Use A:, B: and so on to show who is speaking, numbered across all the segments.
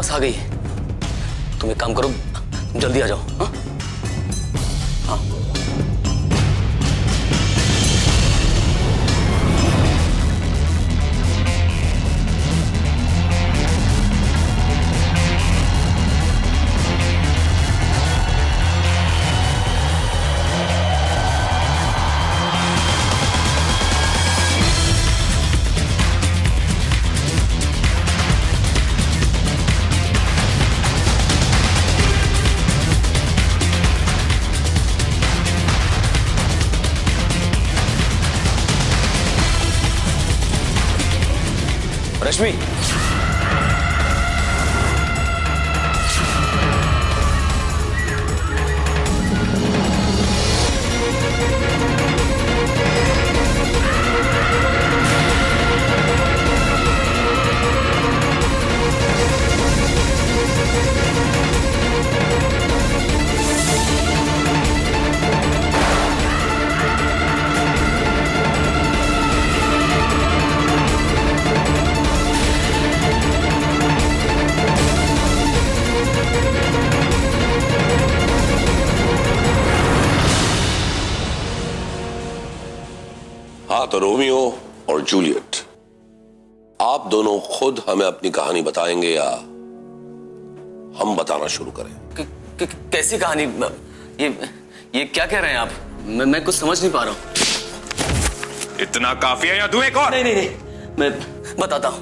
A: वापस आ गई। तुम एक काम करो, जल्दी आ जाओ। हाँ हाँ। रश्मि,
B: हाँ तो रोमियो और जूलियट, आप दोनों खुद हमें अपनी कहानी बताएंगे या हम बताना शुरू करें?
A: कैसी कहानी? ये क्या कह रहे हैं आप? मैं कुछ समझ नहीं पा रहा हूं।
C: इतना काफी है या दूं एक और?
A: नहीं, मैं बताता हूं।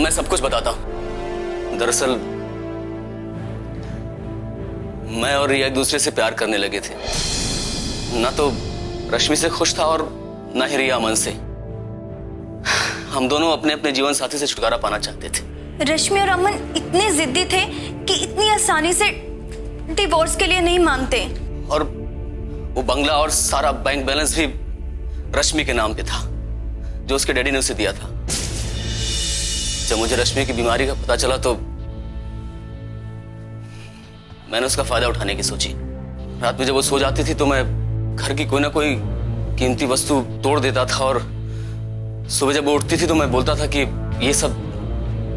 A: मैं सब कुछ बताता हूं। दरअसल मैं और रिया एक दूसरे से प्यार करने लगे थे। ना तो रश्मि से खुश था और ना ही रिया अमन से। हम दोनों अपने अपने जीवन साथी से छुटकारा पाना चाहते थे।
D: रश्मि और अमन इतने जिद्दी थे कि इतनी आसानी से डिवोर्स के लिए नहीं मानते।
A: और वो बंगला और सारा बैंक बैलेंस भी रश्मि के नाम पे था, जो उसके डैडी ने उसे दिया था। जब मुझे रश्मि की बीमारी का पता चला तो मैंने उसका फायदा उठाने की सोची। रात में जब वो सो जाती थी तो मैं घर की कोई ना कोई कीमती वस्तु तोड़ देता था और सुबह जब वो उठती थी तो मैं बोलता था कि ये सब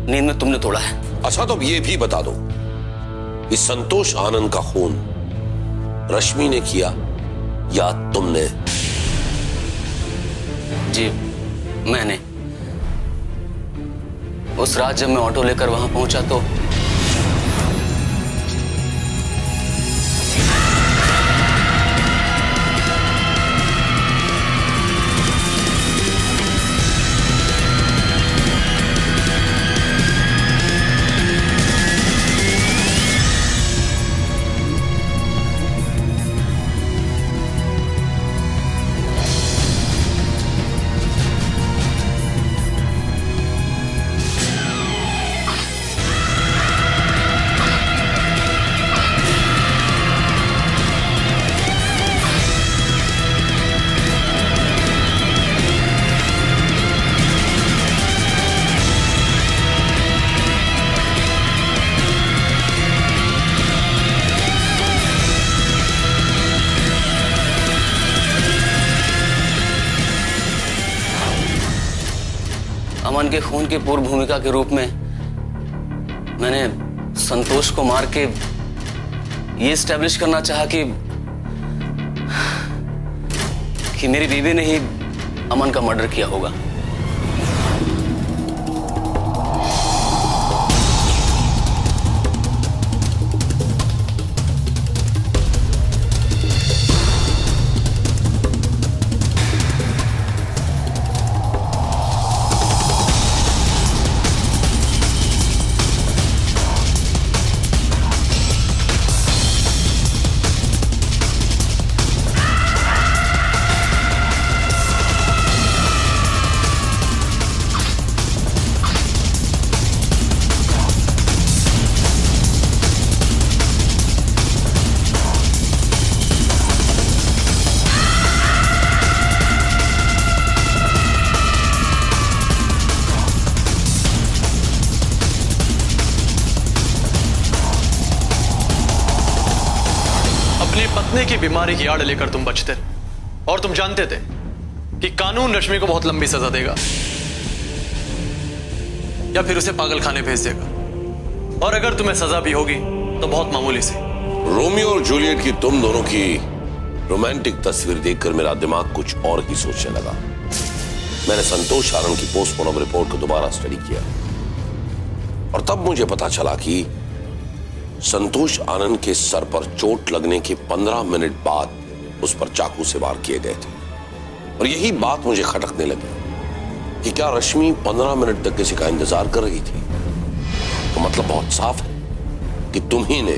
A: नींद में तुमने तोड़ा है।
B: अच्छा तो ये भी बता दो, इस संतोष आनंद का खून रश्मि ने किया या तुमने?
A: जी मैंने। उस रात जब मैं ऑटो लेकर वहां पहुंचा तो अमन के खून की पूर्व भूमिका के रूप में मैंने संतोष को मार के ये एस्टेब्लिश करना चाहा कि मेरी बीवी ने ही अमन का मर्डर किया होगा।
E: पत्नी की बीमारी की आड़ लेकर तुम बचते और तुम जानते थे कि कानून रश्मि को बहुत लंबी सजा देगा या फिर उसे पागल खाने भेज देगा। और अगर तुम्हें सजा भी होगी तो बहुत मामूली सी।
B: रोमियो और जूलियट की तुम दोनों की रोमांटिक तस्वीर देखकर मेरा दिमाग कुछ और ही सोचने लगा। मैंने संतोष आनंद की पोस्टमार्टम रिपोर्ट को दोबारा स्टडी किया और तब मुझे पता चला कि संतोष आनंद के सर पर चोट लगने के 15 मिनट बाद उस पर चाकू से वार किए गए थे। और यही बात मुझे खटकने लगी कि क्या रश्मि 15 मिनट तक किसी का इंतजार कर रही थी? तो मतलब बहुत साफ है कि तुम ही ने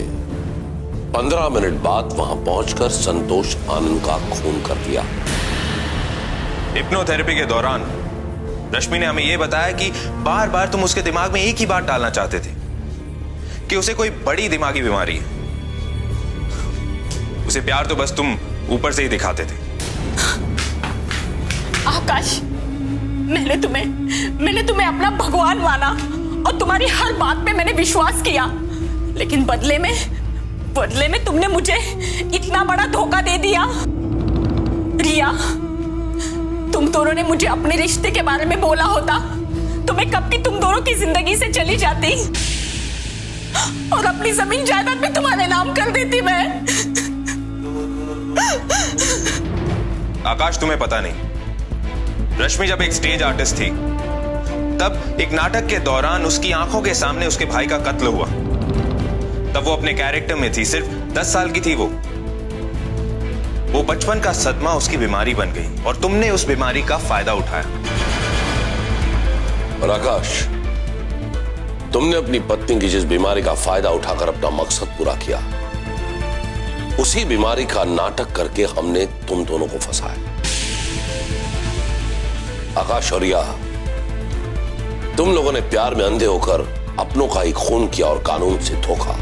B: 15 मिनट बाद वहां पहुंचकर संतोष आनंद का खून कर दिया।
C: हिप्नोथेरेपी के दौरान रश्मि ने हमें यह बताया कि बार बार तुम उसके दिमाग में एक ही बात डालना चाहते थे कि उसे कोई बड़ी दिमागी बीमारी है। उसे प्यार तो बस तुम ऊपर से ही दिखाते थे।
F: आकाश, मैंने तुम्हें अपना भगवान माना और तुम्हारी हर बात पे मैंने विश्वास किया, लेकिन बदले में तुमने मुझे इतना बड़ा धोखा दे दिया। रिया, तुम दोनों ने मुझे अपने रिश्ते के बारे में बोला होता तो मैं कब की तुम दोनों की जिंदगी से चली जाती और अपनी जमीन जायदाद भी तुम्हारे नाम कर देती मैं।
C: आकाश, तुम्हें पता नहीं, रश्मि जब एक स्टेज आर्टिस्ट थी तब एक नाटक के दौरान उसकी आंखों के सामने उसके भाई का कत्ल हुआ। तब वो अपने कैरेक्टर में थी, सिर्फ 10 साल की थी वो बचपन का सदमा उसकी बीमारी बन गई और तुमने उस बीमारी का फायदा उठाया।
B: और आकाश, तुमने अपनी पत्नी की जिस बीमारी का फायदा उठाकर अपना मकसद पूरा किया, उसी बीमारी का नाटक करके हमने तुम दोनों को फंसाया। आकाश और रिया, तुम लोगों ने प्यार में अंधे होकर अपनों का ही खून किया और कानून से धोखा।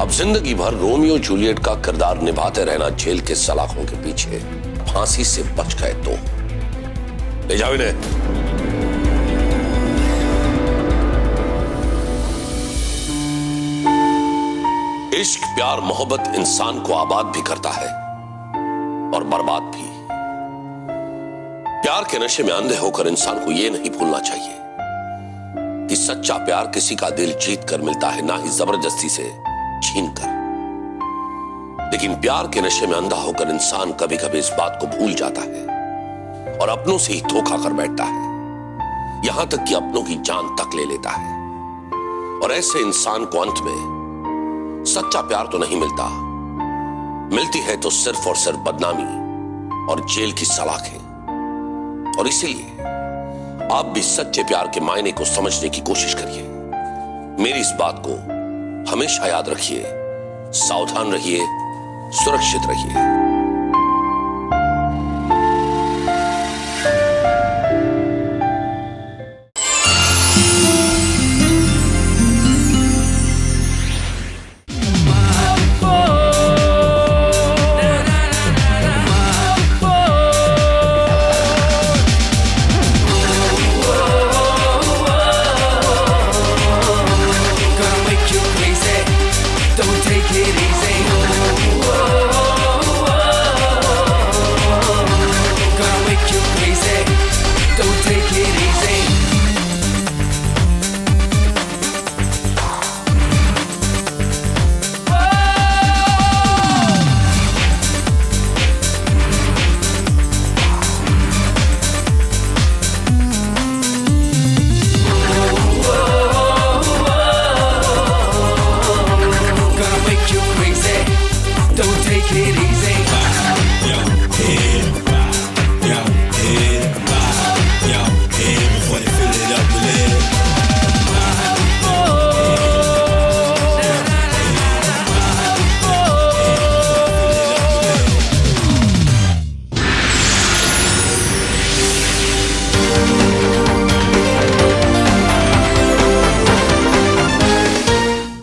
B: अब जिंदगी भर रोमियो जूलियट का किरदार निभाते रहना जेल के सलाखों के पीछे, फांसी से बच गए तो ले जाओ इन्हें। इश्क, प्यार, मोहब्बत इंसान को आबाद भी करता है और बर्बाद भी। प्यार के नशे में अंधे होकर इंसान को यह नहीं भूलना चाहिए कि सच्चा प्यार किसी का दिल जीत कर मिलता है, ना ही जबरदस्ती से छीन कर। लेकिन प्यार के नशे में अंधा होकर इंसान कभी कभी इस बात को भूल जाता है और अपनों से ही धोखा कर बैठता है, यहां तक कि अपनों की जान तक ले लेता है। और ऐसे इंसान को अंत में सच्चा प्यार तो नहीं मिलता, मिलती है तो सिर्फ और सिर्फ बदनामी और जेल की सलाखें। और इसीलिए आप भी सच्चे प्यार के मायने को समझने की कोशिश करिए। मेरी इस बात को हमेशा याद रखिए, सावधान रहिए, सुरक्षित रहिए।